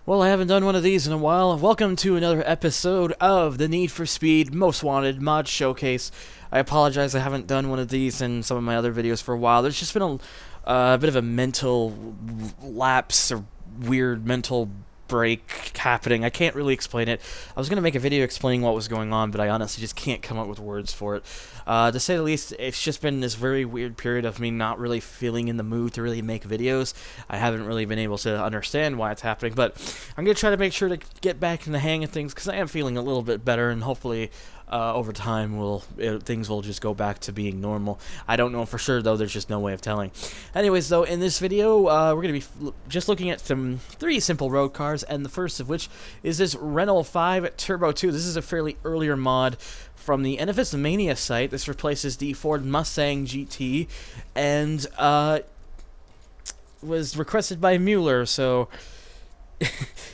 Well, I haven't done one of these in a while. Welcome to another episode of the Need for Speed Most Wanted Mod Showcase. I apologize, I haven't done one of these in some of my other videos for a while. There's just been a bit of a mental lapse or weird mental break happening. I can't really explain it. I was going to make a video explaining what was going on, but I honestly just can't come up with words for it. To say the least, it's just been this very weird period of me not really feeling in the mood to really make videos. I haven't really been able to understand why it's happening, but I'm going to try to make sure to get back in the hang of things, because I am feeling a little bit better, and hopefully over time things will just go back to being normal. I don't know for sure, though. There's just no way of telling. Anyways, though, in this video, we're going to be just looking at three simple road cars, and the first of which is this Renault 5 Turbo 2. This is a fairly earlier mod from the NFS Mania site. This replaces the Ford Mustang GT, and was requested by Mueller, so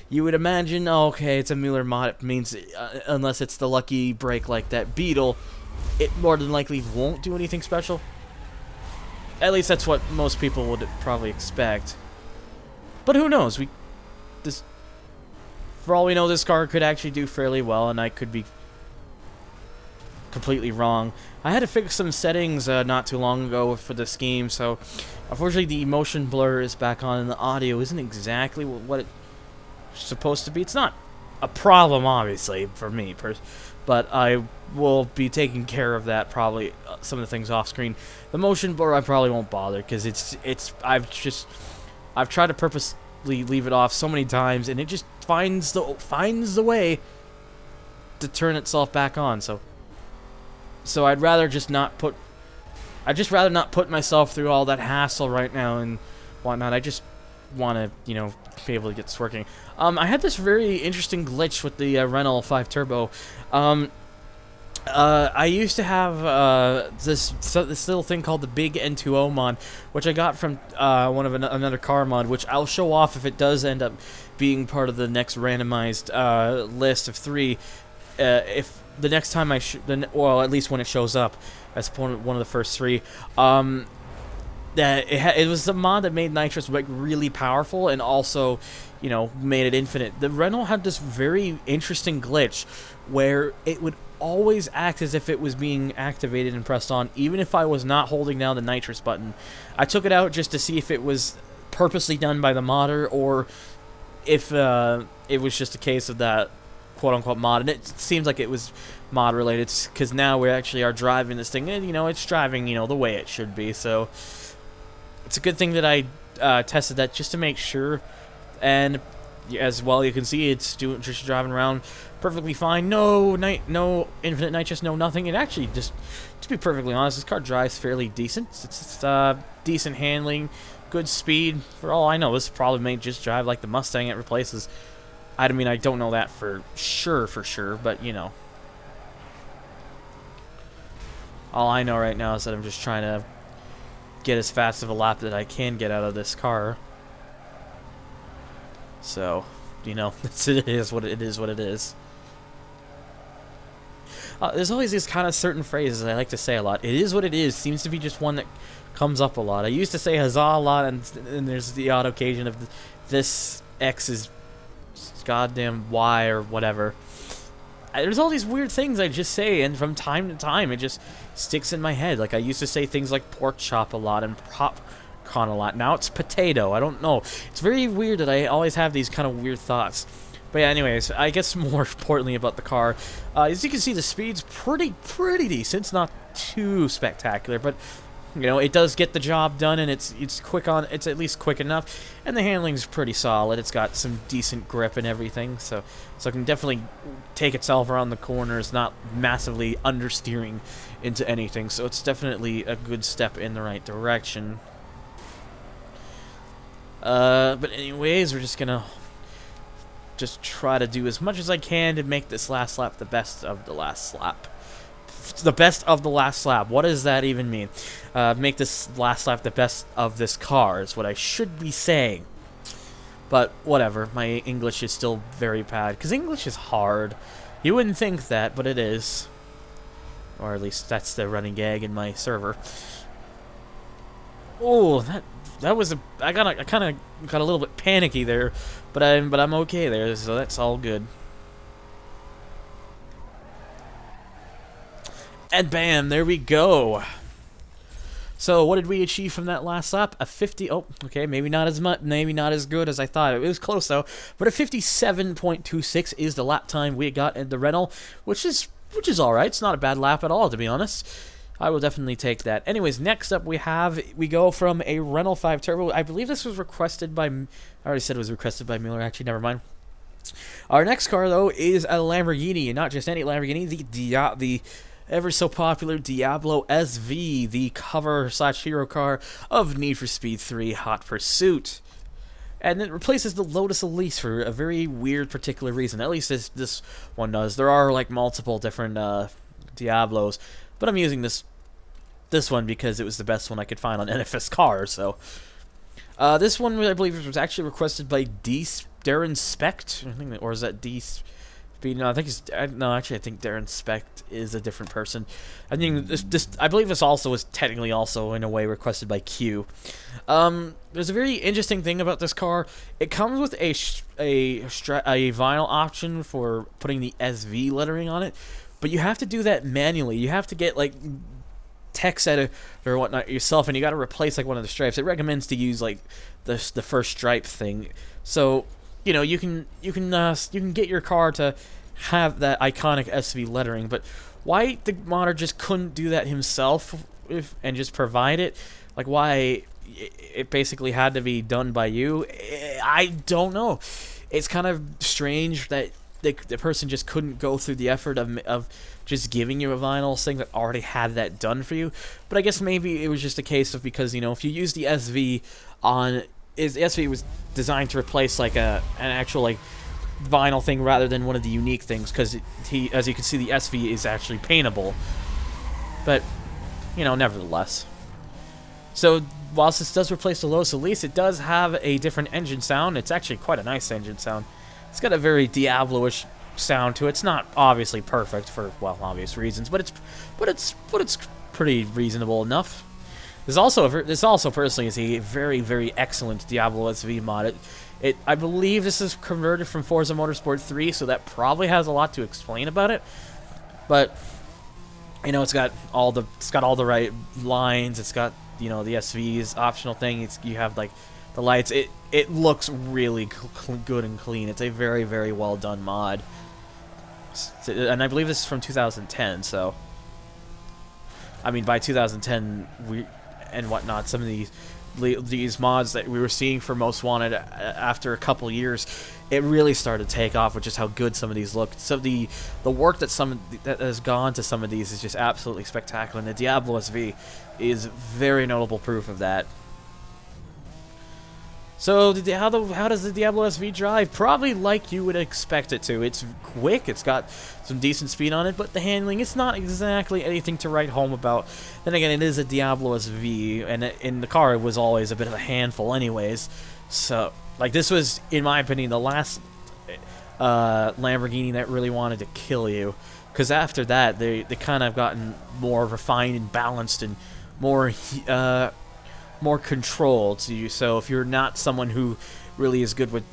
you would imagine, oh, okay, it's a Mueller mod. It means, unless it's the lucky break like that Beetle, it more than likely won't do anything special. At least that's what most people would probably expect. But who knows? For all we know, this car could actually do fairly well, and I could be completely wrong. I had to fix some settings not too long ago for this game, so unfortunately the motion blur is back on, and the audio isn't exactly what it's supposed to be. It's not a problem, obviously, for me, but I will be taking care of that, probably some of the things off screen. The motion blur I probably won't bother, because I've tried to purposely leave it off so many times, and it just finds the way to turn itself back on. So I'd rather just not put myself through all that hassle right now and whatnot. I just want to, be able to get this working. I had this very interesting glitch with the Renault 5 Turbo. I used to have this little thing called the Big N2O mod, which I got from one of another car mod, which I'll show off if it does end up being part of the next randomized list of 3. If the next time well, at least when it shows up as one of the first 3, that it was a mod that made nitrous like really powerful, and also, made it infinite. The Renault had this very interesting glitch where it would always act as if it was being activated and pressed on, even if I was not holding down the nitrous button. I took it out just to see if it was purposely done by the modder, or if it was just a case of that quote-unquote mod, and it seems like it was mod related, because now we actually are driving this thing, and it's driving the way it should be. So it's a good thing that I tested that just to make sure, and as well, you can see it's just driving around perfectly fine. No infinite nitrous, no nothing. It actually, just to be perfectly honest, this car drives fairly decent. It's decent handling, good speed. For all I know, this probably may just drive like the Mustang it replaces. I mean, I don't know that for sure, but all I know right now is that I'm just trying to get as fast of a lap that I can get out of this car. So, it is what it is. There's always these kind of certain phrases I like to say a lot. It is what it is seems to be just one that comes up a lot. I used to say huzzah a lot, and there's the odd occasion of this X is goddamn Y or whatever. There's all these weird things I just say, and from time to time it just sticks in my head. Like, I used to say things like pork chop a lot and popcorn a lot. Now it's potato. I don't know. It's very weird that I always have these kind of weird thoughts. But yeah, anyways, I guess more importantly about the car, as you can see, the speed's pretty decent. It's not too spectacular, but it does get the job done, and it's at least quick enough, and the handling's pretty solid. It's got some decent grip and everything, so it can definitely take itself around the corners, not massively understeering into anything. So it's definitely a good step in the right direction. But anyways, we're just gonna try to do as much as I can to make this last lap the best of the last lap. The best of the last lap. What does that even mean? Make this last lap the best of this car is what I should be saying. But whatever, my English is still very bad, because English is hard. You wouldn't think that, but it is. Or at least that's the running gag in my server. Oh, that I kind of got a little bit panicky there, but I'm okay there, so that's all good. And bam, there we go. So what did we achieve from that last lap? A 50. Oh, okay, maybe not as much, maybe not as good as I thought. It was close though. But a 57.26 is the lap time we got in the Renault, which is all right. It's not a bad lap at all, to be honest. I will definitely take that. Anyways, next up we go from a Renault 5 Turbo. I believe this was requested by. I already said it was requested by Miller. Actually, never mind. Our next car though is a Lamborghini, and not just any Lamborghini. The ever so popular Diablo SV, the cover/hero car of Need for Speed 3 Hot Pursuit. And it replaces the Lotus Elise for a very weird particular reason. At least this one does. There are like multiple different Diablos, but I'm using this one because it was the best one I could find on NFS Cars. So this one I believe was actually requested by Darren Specht, I think, or is that No, I think actually, I think Darren Specht is a different person. I think I believe this also was technically also in a way requested by Q. There's a very interesting thing about this car. It comes with a vinyl option for putting the SV lettering on it, but you have to do that manually. You have to get like text editor or whatnot yourself, and you got to replace like one of the stripes. It recommends to use like the first stripe thing. So you know you can get your car to have that iconic SV lettering, but why the modder just couldn't do that himself and just provide it? Like why it basically had to be done by you? I don't know. It's kind of strange that the person just couldn't go through the effort of just giving you a vinyl thing that already had that done for you. But I guess maybe it was just a case of because if you use the SV the SV was designed to replace like an actual like vinyl thing rather than one of the unique things, because as you can see, the SV is actually paintable. But nevertheless. So whilst this does replace the Lotus Elise, it does have a different engine sound. It's actually quite a nice engine sound. It's got a very Diablo-ish sound to it. It's not obviously perfect for obvious reasons, but it's pretty reasonable enough. This also personally is a very, very excellent Diablo SV mod. I believe this is converted from Forza Motorsport 3, so that probably has a lot to explain about it. But it's got all the right lines. It's got the SV's optional thing. You have like the lights. It looks really good and clean. It's a very, very well done mod. And I believe this is from 2010. So I mean, by 2010 and whatnot, some of these mods that we were seeing for Most Wanted after a couple years, it really started to take off with just how good some of these look. So the work that has gone to some of these is just absolutely spectacular, and the Diablo SV is very notable proof of that. So how does the Diablo SV drive? Probably like you would expect it to. It's quick, it's got some decent speed on it, but the handling, it's not exactly anything to write home about. Then again, it is a Diablo SV, and in the car it was always a bit of a handful anyways. So, like, this was, in my opinion, the last Lamborghini that really wanted to kill you. Because after that, they kind of gotten more refined and balanced and more controlled to you. So if you're not someone who really is good with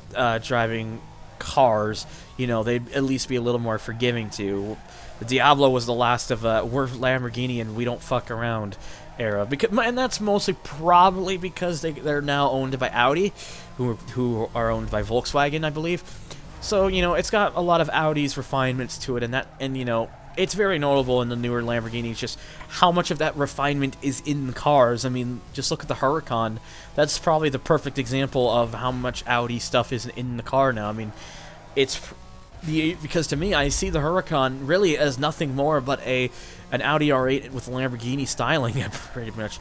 driving cars, they'd at least be a little more forgiving to you. The Diablo was the last of we're Lamborghini and we don't fuck around era, and that's mostly probably because they're now owned by Audi, who are owned by Volkswagen, I believe. So it's got a lot of Audi's refinements to it, and it's very notable in the newer Lamborghinis just how much of that refinement is in the cars. I mean, just look at the Huracan. That's probably the perfect example of how much Audi stuff is in the car now. I mean, because to me, I see the Huracan really as nothing more but an Audi R8 with Lamborghini styling, pretty much,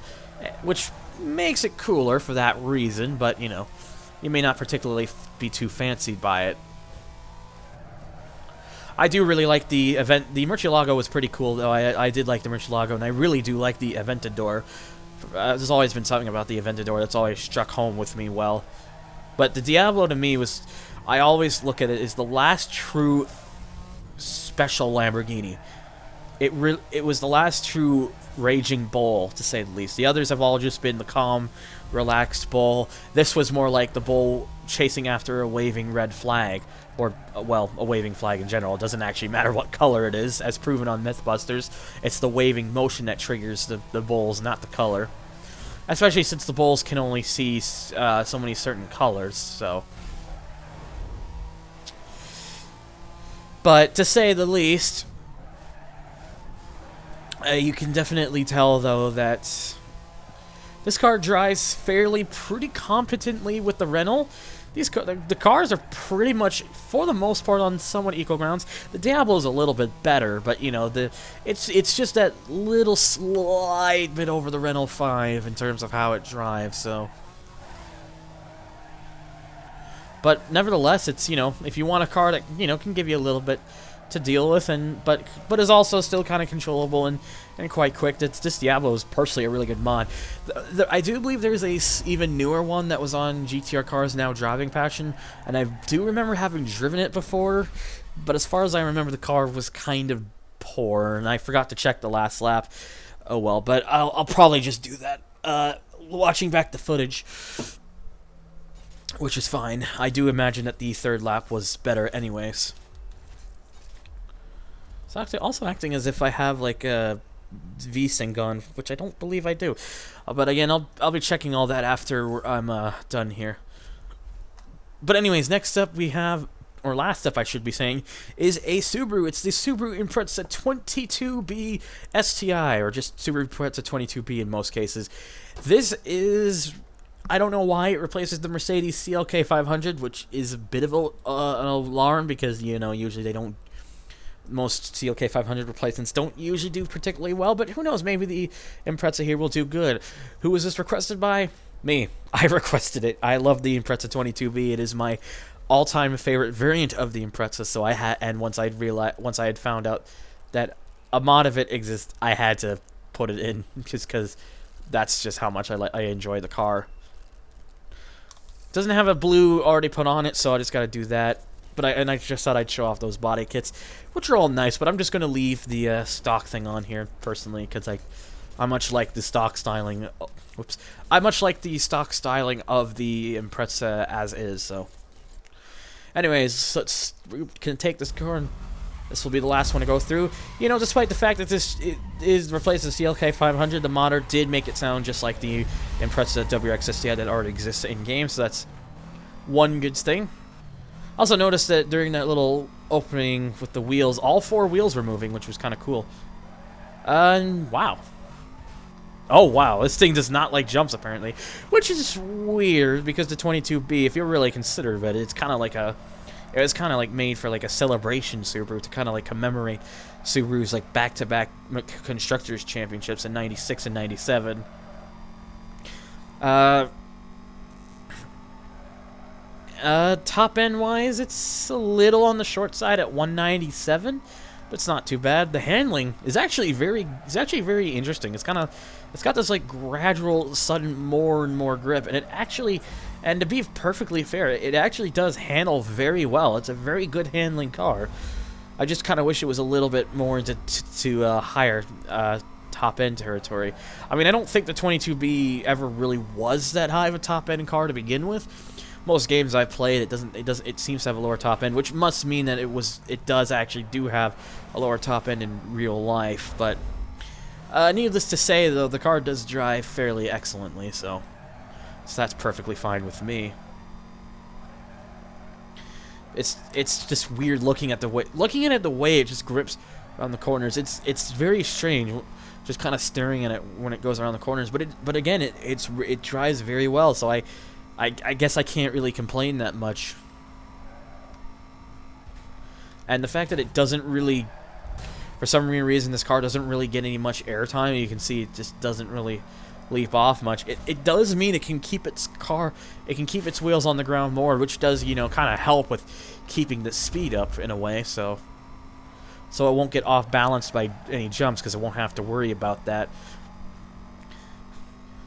which makes it cooler for that reason. But you may not particularly be too fancied by it. I do really like the event. The Murcielago was pretty cool, though. I did like the Murcielago, and I really do like the Aventador. There's always been something about the Aventador that's always struck home with me well. But the Diablo, to me, I always look at it as the last true special Lamborghini. It was the last true raging bull, to say the least. The others have all just been the calm, relaxed bull. This was more like the bull chasing after a waving red flag, or, well, a waving flag in general. It doesn't actually matter what color it is, as proven on Mythbusters. It's the waving motion that triggers the bulls, not the color. Especially since the bulls can only see so many certain colors, so. But to say the least, you can definitely tell, though, that this car drives pretty competently with the Renault. The cars are pretty much, for the most part, on somewhat equal grounds. The Diablo is a little bit better, but, you know, it's just that little slight bit over the Renault 5 in terms of how it drives, so. But nevertheless, it's, you know, if you want a car that, you know, can give you a little bit to deal with, but is also still kind of controllable and quite quick. This Diablo is personally a really good mod. I do believe there's a even newer one that was on GTR Cars Now Driving Passion, and I do remember having driven it before, but as far as I remember, the car was kind of poor, and I forgot to check the last lap. Oh well, but I'll probably just do that. Watching back the footage, which is fine. I do imagine that the third lap was better anyways. It's actually also acting as if I have like a V-Sync on, which I don't believe I do. But again, I'll be checking all that after I'm done here. But anyways, next up we have, or last up I should be saying, is a Subaru. It's the Subaru Impreza 22B STI, or just Subaru Impreza 22B in most cases. This is, I don't know why it replaces the Mercedes CLK 500, which is a bit of an alarm because, you know, usually they don't. Most CLK 500 replacements don't usually do particularly well, but who knows, maybe the Impreza here will do good. Who was this requested by? Me. I requested it. I love the Impreza 22B. It is my all-time favorite variant of the Impreza, so I had, and once I had found out that a mod of it exists, I had to put it in, just because that's just how much I enjoy the car. Doesn't have a blue already put on it, so I just got to do that. But I just thought I'd show off those body kits, which are all nice, but I'm just going to leave the stock thing on here, personally, because I much like the stock styling. Whoops. I much like the stock styling of the Impreza as is, so. Anyways, we can take this car, and this will be the last one to go through. You know, despite the fact that this replaces the CLK 500, the modder did make it sound just like the Impreza WRX STI that already exists in-game, so that's one good thing. Also noticed that during that little opening with the wheels, all four wheels were moving, which was kind of cool. Wow. Oh, wow. This thing does not like jumps, apparently. Which is weird, because the 22B, if you're really considerate of it, it's kind of like a... It was kind of like made for like a celebration Subaru to kind of like commemorate Subaru's like back-to-back Constructors Championships in 96 and 97. Top end wise, it's a little on the short side at 197, but it's not too bad. The handling is actually very interesting. It's got this like gradual, sudden more and more grip, and it actually, and to be perfectly fair, it actually does handle very well. It's a very good handling car. I just kind of wish it was a little bit more into higher top end territory. I mean, I don't think the 22B ever really was that high of a top end car to begin with. Most games I've played, it seems to have a lower top end, which must mean that it does actually have a lower top end in real life. But needless to say, though, the car does drive fairly excellently, so that's perfectly fine with me. It's just weird looking at the way it just grips around the corners. It's very strange, just kind of staring at it when it goes around the corners. But again, it drives very well, so I guess I can't really complain that much. And the fact that it doesn't really, for some reason, this car doesn't really get any much airtime. You can see it just doesn't really leap off much. It does mean it can keep its wheels on the ground more, which does, you know, kind of help with keeping the speed up in a way. So it won't get off balanced by any jumps, because it won't have to worry about that.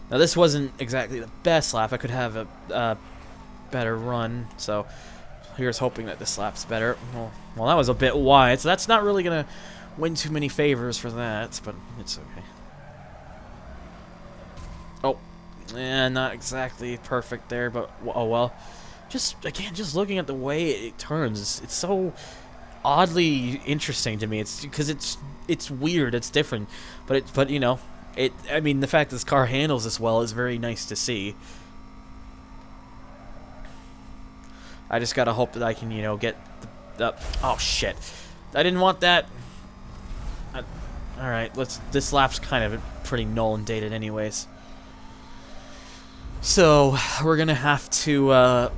Now, this wasn't exactly the best lap. I could have a better run, so here's hoping that this lap's better. Well, that was a bit wide, so that's not really going to win too many favors for that, but it's okay. Oh, Not exactly perfect there, but oh well. Just looking at the way it turns, it's so oddly interesting to me. It's because it's weird, it's different, but you know, I mean, the fact this car handles this well is very nice to see. I just gotta hope that I can, you know, get the oh shit, I didn't want that. All right, this lap's kind of pretty null and dated, anyways. So we're gonna have to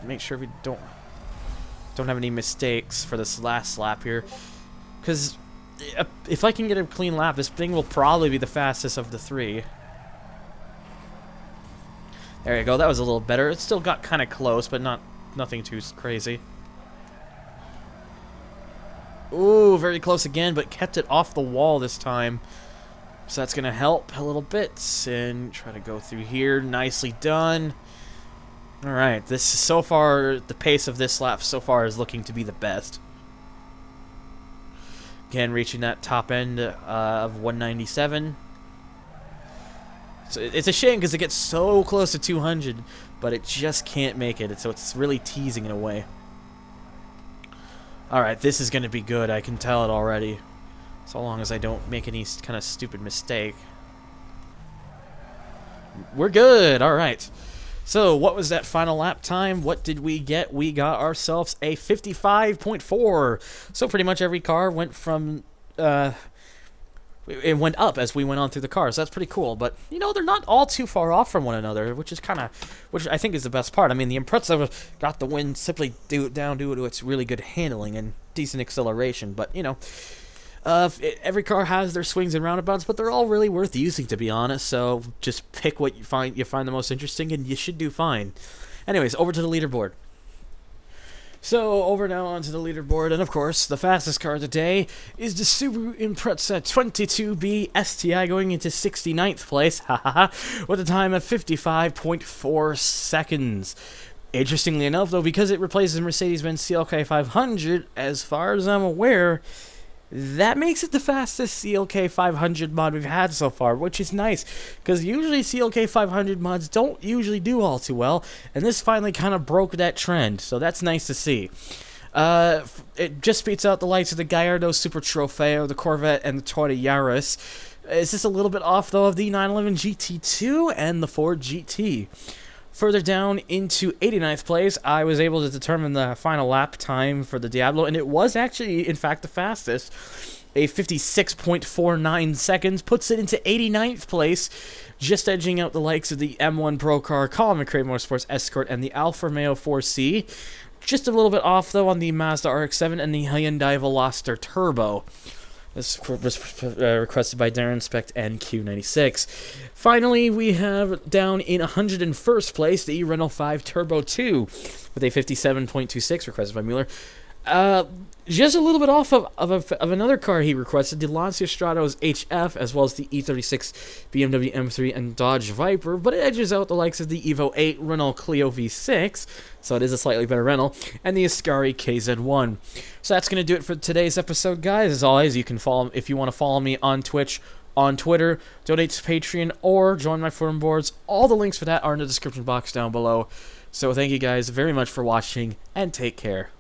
make sure we don't have any mistakes for this last lap here, because if I can get a clean lap, this thing will probably be the fastest of the three. There you go. That was a little better. It still got kind of close, but nothing too crazy. Ooh, very close again, but kept it off the wall this time. So that's going to help a little bit. And try to go through here. Nicely done. Alright, this is so far, the pace of this lap so far is looking to be the best. Again, reaching that top end of 197. So it's a shame because it gets so close to 200, but it just can't make it. So it's really teasing in a way. Alright, this is going to be good. I can tell it already. So long as I don't make any kind of stupid mistake. We're good. Alright. So, what was that final lap time? What did we get? We got ourselves a 55.4. So pretty much every car went from... it went up as we went on through the cars. That's pretty cool. But, you know, they're not all too far off from one another, which I think is the best part. I mean, the Impreza got the win simply due to its really good handling and decent acceleration. But, you know... every car has their swings and roundabouts, but they're all really worth using, to be honest. So just pick what you find the most interesting, and you should do fine. Anyways, over to the leaderboard. So over now onto the leaderboard, and of course, the fastest car today is the Subaru Impreza 22B STI, going into 69th place, hahaha, with a time of 55.4 seconds. Interestingly enough, though, because it replaces the Mercedes-Benz CLK 500, as far as I'm aware, that makes it the fastest CLK 500 mod we've had so far, which is nice, because usually CLK 500 mods don't usually do all too well, and this finally kind of broke that trend, so that's nice to see. It just beats out the likes of the Gallardo Super Trofeo, the Corvette, and the Toyota Yaris. It's just a little bit off, though, of the 911 GT2 and the Ford GT. Further down into 89th place, I was able to determine the final lap time for the Diablo, and it was actually, in fact, the fastest. A 56.49 seconds puts it into 89th place, just edging out the likes of the M1 Pro Car, Colin McRae Motorsports Escort, and the Alfa Romeo 4C. Just a little bit off, though, on the Mazda RX-7 and the Hyundai Veloster Turbo. This was requested by Darren, Specht, and Q96. Finally, we have down in 101st place the Renault 5 Turbo 2 with a 57.26 requested by Mueller. Just a little bit off of another car he requested, the Lancia Stratos HF, as well as the E36 BMW M3 and Dodge Viper, but it edges out the likes of the Evo 8, Renault Clio V6, so it is a slightly better Renault, and the Ascari KZ1. So that's going to do it for today's episode, guys. As always, you can follow, if you want to follow me on Twitch, on Twitter, donate to Patreon, or join my forum boards. All the links for that are in the description box down below. So thank you guys very much for watching, and take care.